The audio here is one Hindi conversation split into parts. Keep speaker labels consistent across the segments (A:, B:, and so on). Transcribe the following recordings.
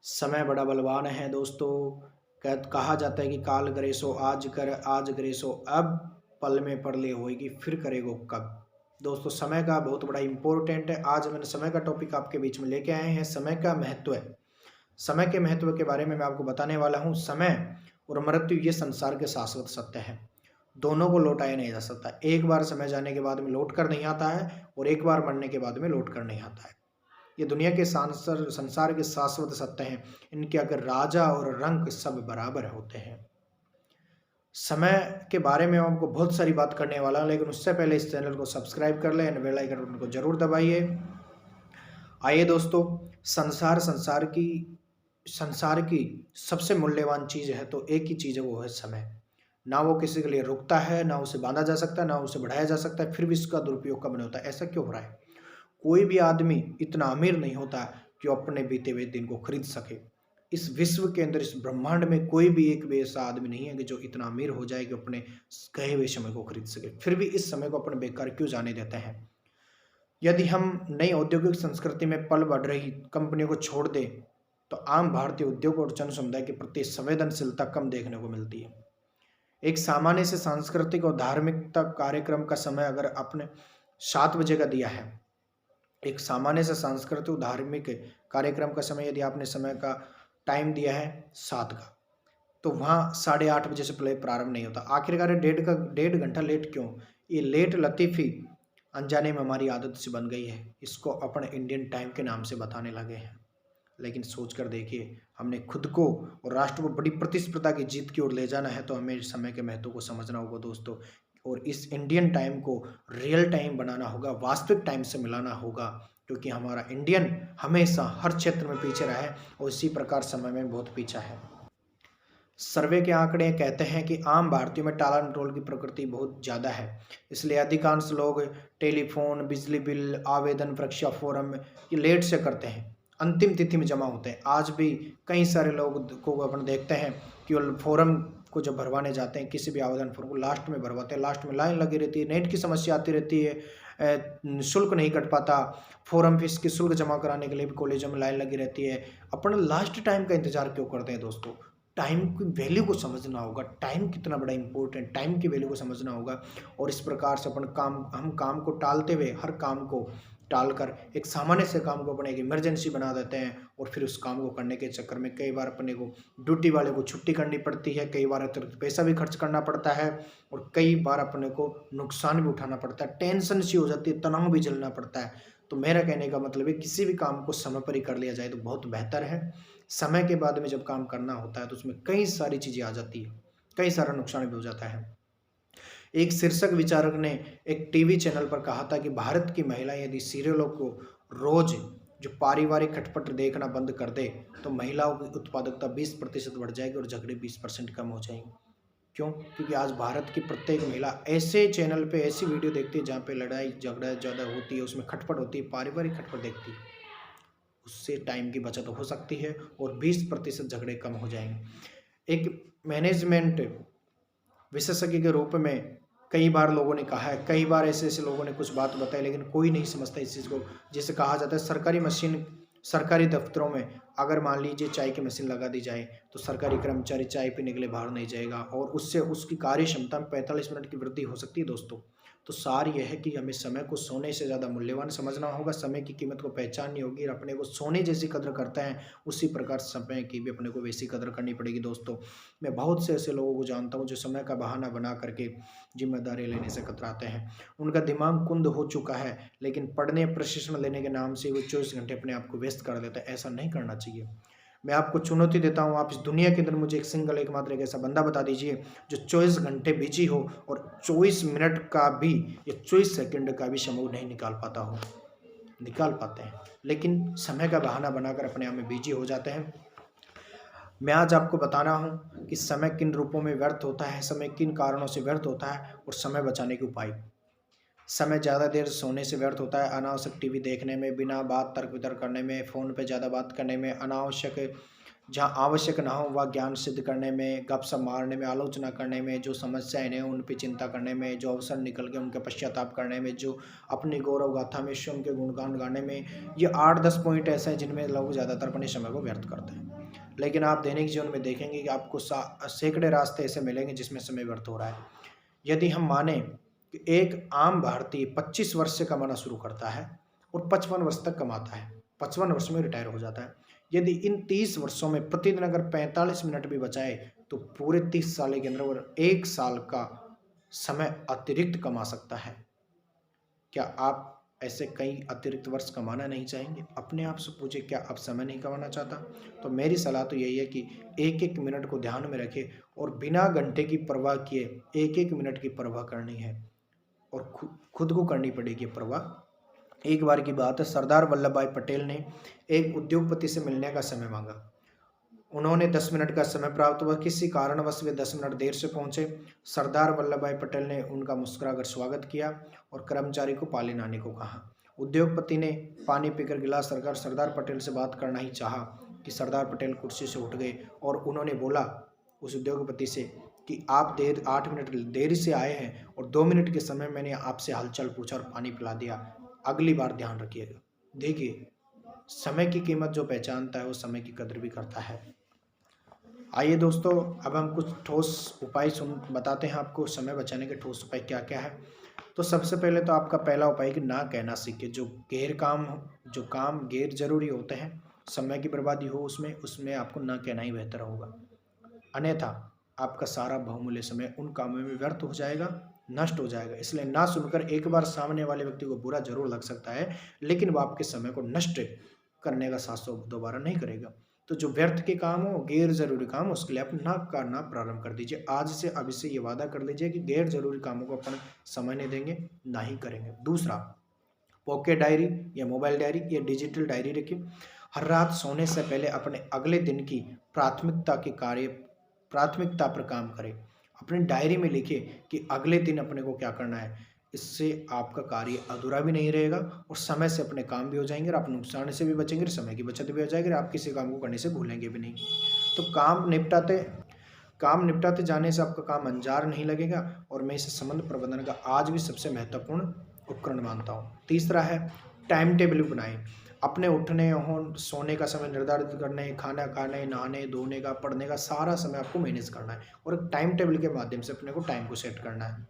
A: समय बड़ा बलवान है दोस्तों। कहा जाता है कि काल करे सो आज कर, आज करे सो अब, पल में पड़ ले होएगी फिर करेगो कब। दोस्तों समय का बहुत बड़ा इम्पोर्टेंट है। आज मैंने समय का टॉपिक आपके बीच में लेके आए हैं। समय का महत्व है। समय के महत्व के बारे में मैं आपको बताने वाला हूँ। समय और मृत्यु ये संसार के शाश्वत सत्य है। दोनों को लौटाया नहीं जा सकता। एक बार समय जाने के बाद में लौट कर नहीं आता है और एक बार मरने के बाद में लौट कर नहीं आता है। ये दुनिया के संसार के शाश्वत सत्य हैं। इनके अगर राजा और रंक सब बराबर होते हैं। समय के बारे में आपको बहुत सारी बात करने वाला हूं, लेकिन उससे पहले इस चैनल को सब्सक्राइब कर लें, बेल आइकन बटन को जरूर दबाइए। आइए दोस्तों, संसार की सबसे मूल्यवान चीज है तो एक ही चीज है, वो है समय। ना वो किसी के लिए रुकता है, ना उसे बांधा जा सकता है, ना उसे बढ़ाया जा सकता है, फिर भी इसका दुरुपयोग कब नहीं होता। ऐसा क्यों हो रहा है? कोई भी आदमी इतना अमीर नहीं होता कि वो अपने बीते हुए दिन को खरीद सके। इस विश्व के अंदर, इस ब्रह्मांड में कोई भी एक भी ऐसा आदमी नहीं है कि जो इतना अमीर हो जाए कि अपने गए हुए समय को खरीद सके। फिर भी इस समय को अपने बेकार क्यों जाने देते हैं? यदि हम नई औद्योगिक संस्कृति में पल बढ़ रही कंपनियों को छोड़ दें तो आम भारतीय उद्योग और जन समुदाय के प्रति संवेदनशीलता कम देखने को मिलती है। एक सामान्य से सांस्कृतिक और धार्मिक कार्यक्रम का समय अगर आपने 7 बजे का दिया है, एक सामान्य से सांस्कृतिक धार्मिक कार्यक्रम का समय यदि आपने समय का टाइम दिया है 7 का, तो वहाँ 8:30 बजे से पहले प्रारंभ नहीं होता। आखिरकार डेढ़ घंटा लेट क्यों? ये लेट लतीफ़ी अनजाने में हमारी आदत से बन गई है। इसको अपने इंडियन टाइम के नाम से बताने लगे हैं। लेकिन सोच कर देखिए, हमने खुद को और राष्ट्र को बड़ी प्रतिस्पर्धा की जीत की ओर ले जाना है तो हमें समय के महत्व को समझना होगा दोस्तों। और इस इंडियन टाइम को रियल टाइम बनाना होगा, वास्तविक टाइम से मिलाना होगा, क्योंकि हमारा इंडियन हमेशा हर क्षेत्र में पीछे रहा है और इसी प्रकार समय में बहुत पीछा है। सर्वे के आंकड़े कहते हैं कि आम भारतीयों में टाला मटोल की प्रकृति बहुत ज़्यादा है। इसलिए अधिकांश लोग टेलीफोन, बिजली बिल, आवेदन, परीक्षा फॉर्म ये लेट से करते हैं, अंतिम तिथि में जमा होते हैं। आज भी कई सारे लोग को अपन देखते हैं कि वो फॉर्म को जब भरवाने जाते हैं, किसी भी आवेदन फॉर्म को लास्ट में भरवाते हैं, लास्ट में लाइन लगी रहती है, नेट की समस्या आती रहती है, शुल्क नहीं कट पाता, फॉर्म फीस की शुल्क जमा कराने के लिए भी कॉलेजों में लाइन लगी रहती है। अपन लास्ट टाइम का इंतजार क्यों करते हैं दोस्तों? टाइम की वैल्यू को समझना होगा। टाइम कितना बड़ा इंपॉर्टेंट, टाइम की वैल्यू को समझना होगा। और इस प्रकार से हम काम को टालते हुए, हर काम को टालकर एक सामान्य से काम को अपने एक इमरजेंसी बना देते हैं और फिर उस काम को करने के चक्कर में कई बार अपने को ड्यूटी वाले को छुट्टी करनी पड़ती है, कई बार अतिरिक्त पैसा भी खर्च करना पड़ता है और कई बार अपने को नुकसान भी उठाना पड़ता है, टेंशन सी हो जाती है, तनाव भी झेलना पड़ता है। तो मेरा कहने का मतलब है किसी भी काम को समय पर ही कर लिया जाए तो बहुत बेहतर है। समय के बाद में जब काम करना होता है तो उसमें कई सारी चीज़ें आ जाती है, कई सारा नुकसान भी हो जाता है। एक शीर्षक विचारक ने एक टीवी चैनल पर कहा था कि भारत की महिलाएं यदि सीरियलों को रोज जो पारिवारिक खटपट देखना बंद कर दे तो महिलाओं की उत्पादकता 20% बढ़ जाएगी और झगड़े 20% कम हो जाएंगे। क्यों? क्योंकि आज भारत की प्रत्येक महिला ऐसे चैनल पे ऐसी वीडियो देखती है जहाँ पे लड़ाई झगड़ा ज़्यादा होती है, उसमें खटपट होती है, पारिवारिक खटपट देखती है। उससे टाइम की बचत हो सकती है और 20% झगड़े कम हो जाएंगे। एक मैनेजमेंट विशेषज्ञ के रूप में कई बार लोगों ने कहा है, कई बार ऐसे लोगों ने कुछ बात बताई, लेकिन कोई नहीं समझता इस चीज़ को। जिसे कहा जाता है सरकारी दफ्तरों में अगर मान लीजिए चाय की मशीन लगा दी जाए तो सरकारी कर्मचारी चाय पीने के लिए बाहर नहीं जाएगा और उससे उसकी कार्य क्षमता में 45 मिनट की वृद्धि हो सकती है दोस्तों। तो सार यह है कि हमें समय को सोने से ज़्यादा मूल्यवान समझना होगा, समय की कीमत को पहचाननी होगी। अपने को सोने जैसी कदर करते हैं उसी प्रकार समय की भी अपने को वैसी कदर करनी पड़ेगी दोस्तों। मैं बहुत से ऐसे लोगों को जानता हूँ जो समय का बहाना बना करके जिम्मेदारी लेने से कतराते हैं। उनका दिमाग कुंद हो चुका है, लेकिन पढ़ने प्रशिक्षण लेने के नाम से वो 24 घंटे अपने आप को व्यस्त कर देता है। ऐसा नहीं करना चाहिए। मैं आपको चुनौती देता हूँ, आप इस दुनिया के अंदर मुझे एकमात्र एक ऐसा बंदा बता दीजिए जो 24 घंटे बिजी हो और 24 मिनट का भी या 24 सेकंड का भी समय नहीं निकाल पाता हो। निकाल पाते हैं लेकिन समय का बहाना बनाकर अपने आप में बिजी हो जाते हैं। मैं आज आपको बता रहा हूँ कि समय किन रूपों में व्यर्थ होता है, समय किन कारणों से व्यर्थ होता है और समय बचाने के उपाय। समय ज़्यादा देर सोने से व्यर्थ होता है, अनावश्यक टीवी देखने में, बिना बात तर्क वितर्क करने में, फ़ोन पे ज़्यादा बात करने में, अनावश्यक जहाँ आवश्यक ना हो वह ज्ञान सिद्ध करने में, गपशप मारने में, आलोचना करने में, जो समस्याएं हैं उन पर चिंता करने में, जो अवसर निकल गए उनका पश्चाताप करने में, जो अपनी गौरव गाथा में स्वयं के गुणगान गाने में। ये 8-10 पॉइंट ऐसे हैं जिनमें लोग ज़्यादातर अपने समय को व्यर्थ करते हैं। लेकिन आप दैनिक जीवन में देखेंगे कि आपको सैकड़े रास्ते ऐसे मिलेंगे जिसमें समय व्यर्थ हो रहा है। यदि हम माने कि एक आम भारतीय 25 वर्ष से कमाना शुरू करता है और 55 वर्ष तक कमाता है, 55 वर्ष में रिटायर हो जाता है। यदि इन 30 वर्षों में प्रतिदिन अगर 45 मिनट भी बचाए तो पूरे 30 साल के अंदर वो 1 साल का समय अतिरिक्त कमा सकता है। क्या आप ऐसे कई अतिरिक्त वर्ष कमाना नहीं चाहेंगे? अपने आप से पूछिए, क्या आप समय नहीं कमाना चाहता? तो मेरी सलाह तो यही है कि एक-एक मिनट को ध्यान में रखें और बिना घंटे की परवाह किए एक-एक मिनट की परवाह करनी है और खुद को करनी पड़ेगी परवाह। एक बार की बात है, सरदार वल्लभ भाई पटेल ने एक उद्योगपति से मिलने का समय मांगा। उन्होंने 10 मिनट का समय प्राप्त हुआ, किसी कारणवश वे 10 मिनट देर से पहुंचे। सरदार वल्लभ भाई पटेल ने उनका मुस्कुराकर स्वागत किया और कर्मचारी को पानी लाने को कहा। उद्योगपति ने पानी पीकर गिलास रखकर सरदार पटेल से बात करना ही चाहा कि सरदार पटेल कुर्सी से उठ गए और उन्होंने बोला उस उद्योगपति से कि आप 8 मिनट देरी से आए हैं और 2 मिनट के समय मैंने आपसे हालचाल पूछा और पानी पिला दिया, अगली बार ध्यान रखिएगा। देखिए, समय की कीमत जो पहचानता है वो समय की कदर भी करता है। आइए दोस्तों, अब हम कुछ ठोस उपाय बताते हैं आपको समय बचाने के ठोस उपाय क्या क्या है। तो सबसे पहले तो आपका पहला उपाय कि ना कहना सीखें। जो काम गैर जरूरी होते हैं, समय की बर्बादी हो उसमें आपको ना कहना ही बेहतर होगा। अन्यथा आपका सारा बहुमूल्य समय उन कामों में व्यर्थ हो जाएगा, नष्ट हो जाएगा। इसलिए ना सुनकर एक बार सामने वाले व्यक्ति को बुरा जरूर लग सकता है, लेकिन वो आपके समय को नष्ट करने का साहस दोबारा नहीं करेगा। तो जो व्यर्थ के काम हो, गैर जरूरी काम, उसके लिए आप ना करना प्रारंभ कर दीजिए। आज से अभी से ये वादा कर लीजिए कि गैर जरूरी कामों को अपन समय नहीं देंगे, ना ही करेंगे। दूसरा, पॉकेट डायरी या मोबाइल डायरी या डिजिटल डायरी रखिए। हर रात सोने से पहले अपने अगले दिन की प्राथमिकता पर काम करें। अपनी डायरी में लिखिए कि अगले दिन अपने को क्या करना है। इससे आपका कार्य अधूरा भी नहीं रहेगा और समय से अपने काम भी हो जाएंगे और आप नुकसान से भी बचेंगे, समय की बचत भी हो जाएगी और आप किसी काम को करने से भूलेंगे भी नहीं। तो काम निपटाते जाने से आपका काम अंजार नहीं लगेगा और मैं इसे संबंध प्रबंधन का आज भी सबसे महत्वपूर्ण उपकरण मानता हूँ। तीसरा है, टाइम टेबल बनाएं। अपने उठने और सोने का समय निर्धारित करने, खाना खाने, नहाने धोने का, पढ़ने का सारा समय आपको मैनेज करना है और एक टाइम टेबल के माध्यम से अपने को टाइम को सेट करना है।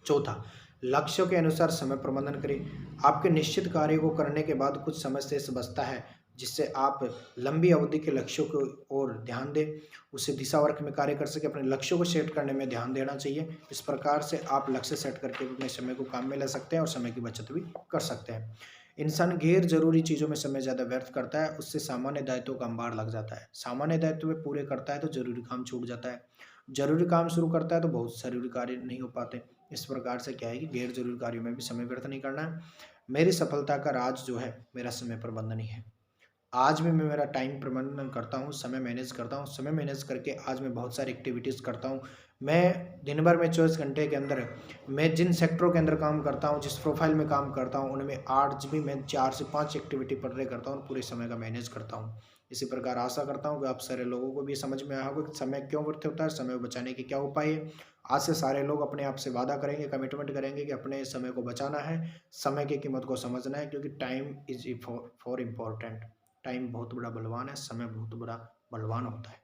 A: चौथा, लक्ष्यों के अनुसार समय प्रबंधन करें। आपके निश्चित कार्य को करने के बाद कुछ समय शेष बचता है जिससे आप लंबी अवधि के लक्ष्यों को ओर ध्यान दें, उसे दिशावर्क में कार्य कर सके। अपने लक्ष्यों को सेट करने में ध्यान देना चाहिए। इस प्रकार से आप लक्ष्य सेट करके अपने समय को काम में ला सकते हैं और समय की बचत भी कर सकते हैं। इंसान गैर जरूरी चीज़ों में समय ज़्यादा व्यर्थ करता है, उससे सामान्य दायित्वों का अंबार लग जाता है। सामान्य दायित्व वे पूरे करता है तो जरूरी काम छूट जाता है, जरूरी काम शुरू करता है तो बहुत जरूरी कार्य नहीं हो पाते। इस प्रकार से क्या है कि गैर जरूरी कार्यों में भी समय व्यर्थ नहीं करना है। मेरी सफलता का राज जो है मेरा समय प्रबंधन ही है। आज भी मैं मेरा टाइम प्रबंधन करता हूँ, समय मैनेज करता हूँ। समय मैनेज करके आज मैं बहुत सारी एक्टिविटीज़ करता हूँ। मैं दिन भर में 24 घंटे के अंदर मैं जिन सेक्टरों के अंदर काम करता हूँ, जिस प्रोफाइल में काम करता हूँ, उनमें आज भी मैं 4 से 5 एक्टिविटी पर डे करता हूँ, पूरे समय का मैनेज करता हूँ। इसी प्रकार आशा करता हूँ कि आप सारे लोगों को भी समझ में आया होगा कि समय क्यों व्यर्थ होता है, समय बचाने के क्या उपाय है। आज से सारे लोग अपने आप से वादा करेंगे, कमिटमेंट करेंगे कि अपने समय को बचाना है, समय की कीमत को समझना है, क्योंकि time is for important. Time बहुत बड़ा बलवान है, समय बहुत बड़ा बलवान होता है।